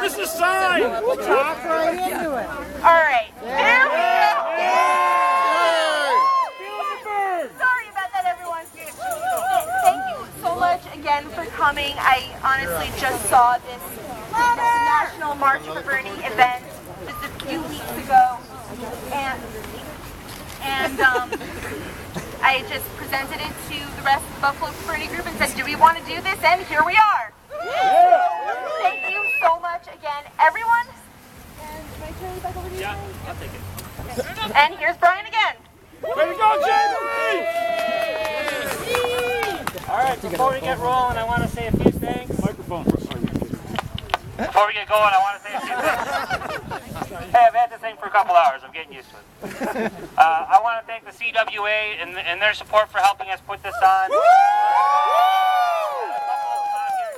This is a sign. We'll talk right into it. All right, there we go. Sorry about that, everyone. Thank you so much again for coming. I honestly just saw this National March for Bernie event just a few weeks ago, and I just presented it to the rest of the Buffalo for Bernie group and said, do we want to do this? And here we are. Thank you so much again, everyone. And can I turn it back over to you? Yeah, I'll take it. Okay. And here's Brian again. Way to go, Jamie! All right, before we get rolling, I want to say a few things. Microphone. Before we get going, I want to say a few things. Hey, I've had this thing for a couple hours. I'm getting used to it. I want to thank the CWA and their support for helping us put this on.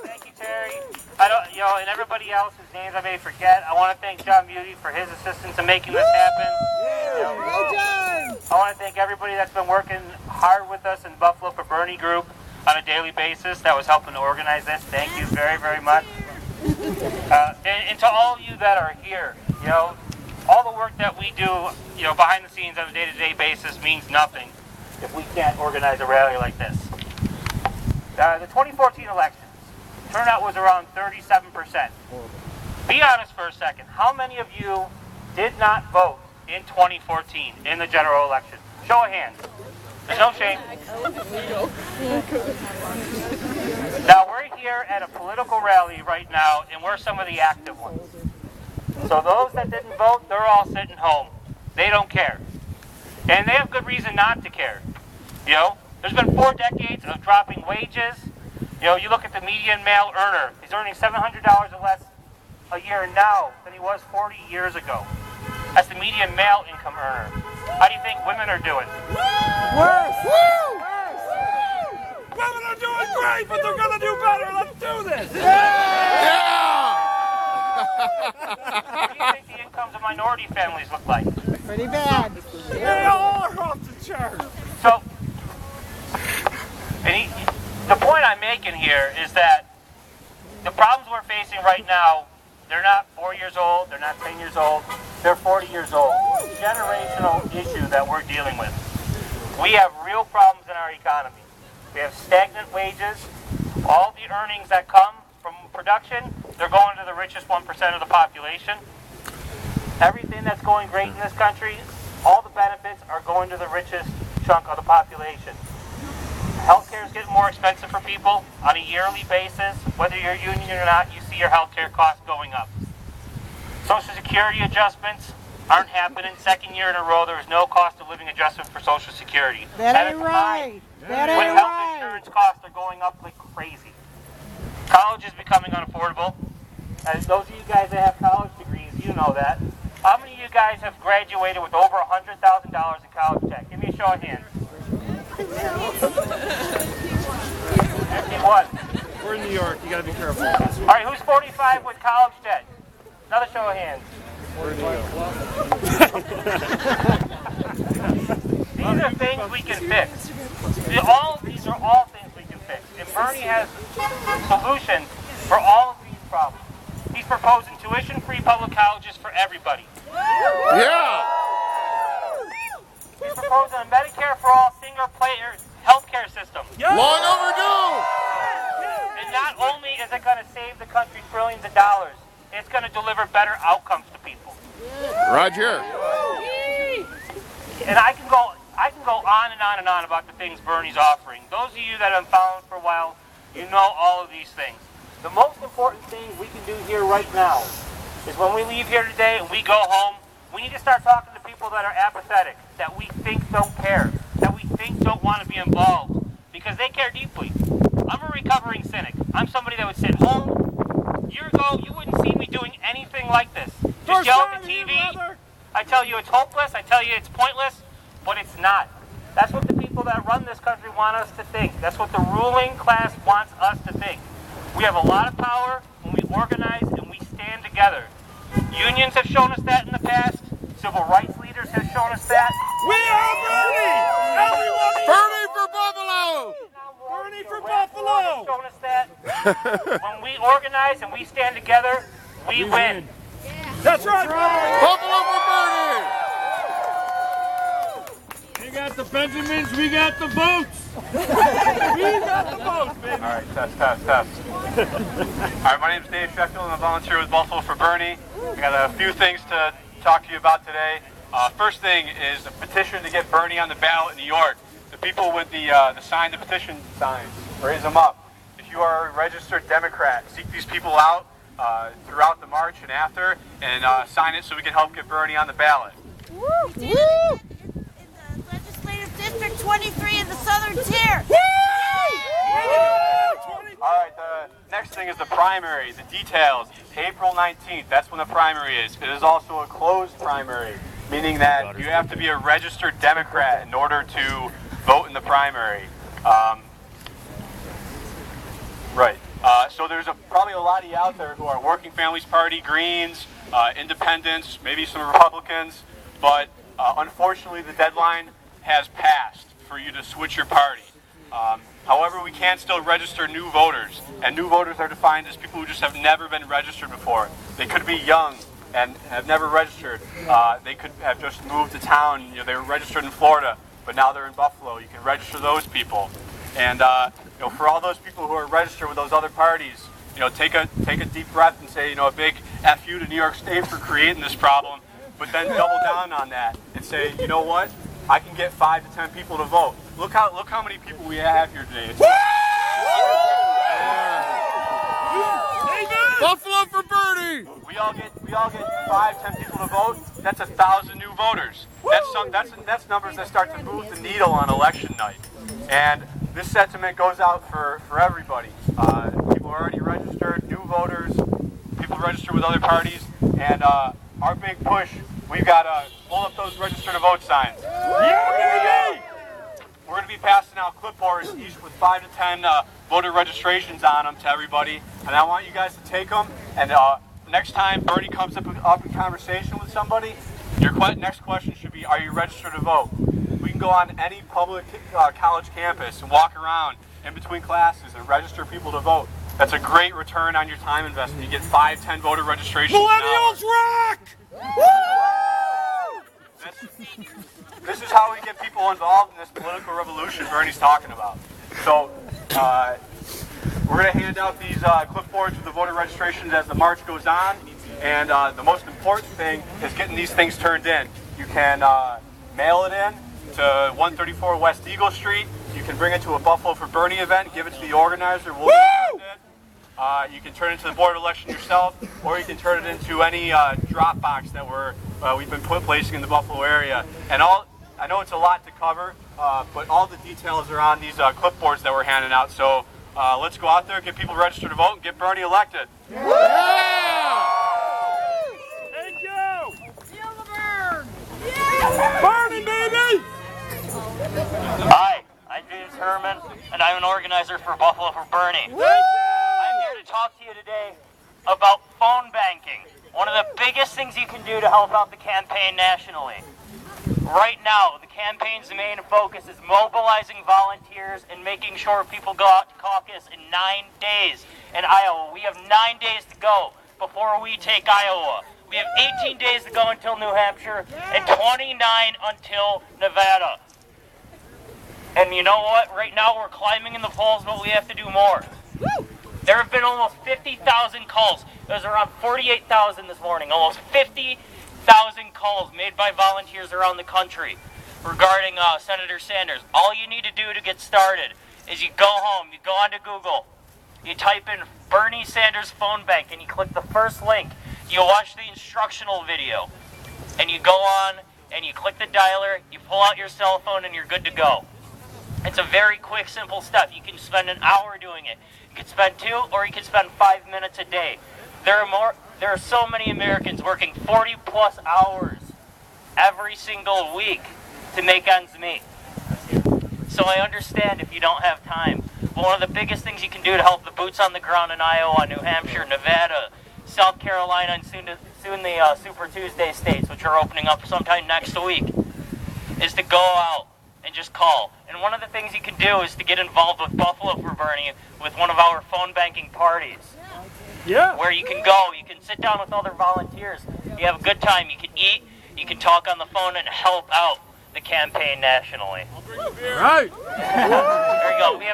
Thank you, Terry. And everybody else whose names I may forget. I want to thank John Beauty for his assistance in making this happen. I want to thank everybody that's been working hard with us in Buffalo for Bernie group on a daily basis that was helping to organize this. Thank you very, very much. And to all of you that are here, all the work that we do, behind the scenes on a day-to-day basis means nothing if we can't organize a rally like this. The 2014 elections, turnout was around 37%. Be honest for a second. How many of you did not vote in 2014 in the general election? Show of hands. There's no shame. Now we're here at a political rally right now, and we're some of the active ones. So those that didn't vote, they're all sitting home. They don't care. And they have good reason not to care. There's been 4 decades of dropping wages. You look at the median male earner. He's earning $700 or less a year now than he was 40 years ago. That's the median male income earner. How do you think women are doing? Worse. Women are doing great, but they're going to do better. Let's do this. What do you think the incomes of minority families look like? Pretty bad. They all are off the chart. So, the point I'm making here is that the problems we're facing right now, they're not 4 years old, they're not 10 years old, they're 40 years old. It's a generational issue that we're dealing with. We have real problems in our economy. We have stagnant wages. All the earnings that come from production, they're going to the richest 1% of the population. Everything that's going great in this country, all the benefits are going to the richest chunk of the population. Healthcare is getting more expensive for people on a yearly basis. Whether you're union or not, you see your healthcare costs going up. Social Security adjustments aren't happening. Second year in a row, there is no cost of living adjustment for Social Security. That ain't right. That ain't when health insurance costs are going up like crazy. College is becoming unaffordable. As those of you guys that have college degrees, you know that. How many of you guys have graduated with over $100,000 in college debt? Give me a show of hands. 51. We're in New York. You got to be careful. All right, who's 45 with college debt? Another show of hands. We're in New York. These are things we can fix. These are all things we can fix. And Bernie has solutions for all of these problems. He's proposing tuition-free public colleges for everybody. Yeah! He's proposing a Medicare for all single-payer healthcare system. Long overdue! And not only is it going to save the country trillions of dollars, it's going to deliver better outcomes to people. Roger. And I can go on and on and on about the things Bernie's offering. Those of you that have been following for a while, you know all of these things. The most important thing we can do here right now is when we leave here today and we go home, we need to start talking to people that are apathetic, that we think don't care, that we think don't want to be involved, because they care deeply. I'm a recovering cynic. I'm somebody that would sit home. A year ago, you wouldn't see me doing anything like this. Just yell at the TV. I tell you it's hopeless. I tell you it's pointless, but it's not. That's what the people that run this country want us to think. That's what the ruling class wants us to think. We have a lot of power when we organize and we stand together. Unions have shown us that in the past. Civil rights leaders have shown us that. We are Bernie! Everyone! Bernie for Buffalo! Bernie for Buffalo! Have shown us that. When we organize and we stand together, we win. That's right. Buffalo for Bernie! You got the Benjamins, we got the votes. We got the votes, baby. All right, test. All right, my name is Dave Sheffield. I'm a volunteer with Buffalo for Bernie. I got a few things to talk to you about today. First thing is a petition to get Bernie on the ballot in New York. The people with the sign the petition signs, raise them up. If you are a registered Democrat, seek these people out throughout the march and after, and sign it so we can help get Bernie on the ballot. We did it in the legislative district 23 in the southern tier. All right, the next thing is the primary, the details. April 19th, that's when the primary is. It is also a closed primary, meaning that you have to be a registered Democrat in order to vote in the primary. Right. So there's probably a lot of you out there who are Working Families Party, Greens, Independents, maybe some Republicans, but unfortunately the deadline has passed for you to switch your party. However, we can still register new voters, and new voters are defined as people who just have never been registered before. They could be young and have never registered. They could have just moved to town. You know, they were registered in Florida, but now they're in Buffalo. You can register those people. And for all those people who are registered with those other parties, take a deep breath and say, a big F you to New York State for creating this problem, but then double down on that and say, you know what? I can get 5 to 10 people to vote. Look how many people we have here today. Buffalo for Bernie! We all get 5, 10 people to vote. That's 1,000 new voters. That's numbers that start to move the needle on election night. And this sentiment goes out for everybody. People are already registered, new voters, people registered with other parties, and our big push, we've got to hold up those register to vote signs. We're going to be passing out clipboards, each with 5 to 10 voter registrations on them to everybody, and I want you guys to take them, and next time Bernie comes up in conversation with somebody, your next question should be, are you registered to vote? We can go on any public college campus and walk around in between classes and register people to vote. That's a great return on your time investment. You get 5, 10 voter registrations. Millennials rock! This is how we get people involved in this political revolution Bernie's talking about. So we're going to hand out these clipboards with the voter registrations as the march goes on. And the most important thing is getting these things turned in. You can mail it in to 134 West Eagle Street. You can bring it to a Buffalo for Bernie event, give it to the organizer. We'll you can turn it into the Board of Election yourself, or you can turn it into any drop box that we've been placing in the Buffalo area. And I know it's a lot to cover, but all the details are on these clipboards that we're handing out. So let's go out there, get people registered to vote, and get Bernie elected. Yeah! Thank you! Feel the burn! Bernie, baby! Hi, I'm James Herman, and I'm an organizer for Buffalo for Bernie. I'm here to talk to you today about phone banking, one of the biggest things you can do to help out the campaign nationally. Right now, the campaign's main focus is mobilizing volunteers and making sure people go out to caucus in 9 days in Iowa. We have 9 days to go before we take Iowa. We have 18 days to go until New Hampshire and 29 until Nevada. And you know what? Right now we're climbing in the polls, but we have to do more. There have been almost 50,000 calls. There's around 48,000 this morning. Almost 50,000 calls made by volunteers around the country regarding Senator Sanders. All you need to do to get started is you go home, you go onto Google, you type in Bernie Sanders phone bank, and you click the first link. You watch the instructional video, and you go on, and you click the dialer, you pull out your cell phone, and you're good to go. It's a very quick, simple step. You can spend an hour doing it. You can spend 2, or you can spend 5 minutes a day. There are so many Americans working 40 plus hours every single week to make ends meet. So I understand if you don't have time. But one of the biggest things you can do to help the boots on the ground in Iowa, New Hampshire, Nevada, South Carolina, and soon the Super Tuesday states, which are opening up sometime next week, is to go out and just call. And one of the things you can do is to get involved with Buffalo for Bernie with one of our phone banking parties. Yeah. where you can go. You can sit down with other volunteers. You have a good time. You can eat. You can talk on the phone and help out the campaign nationally. Right. There you go. We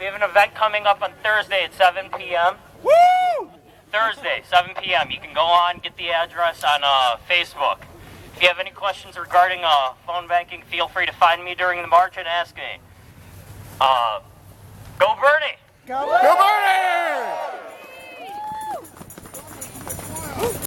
have an event coming up on Thursday at 7 p.m. Woo! Thursday, 7 p.m. You can go on, get the address on Facebook. If you have any questions regarding phone banking, feel free to find me during the march and ask me. Go Bernie! Go Go Bernie!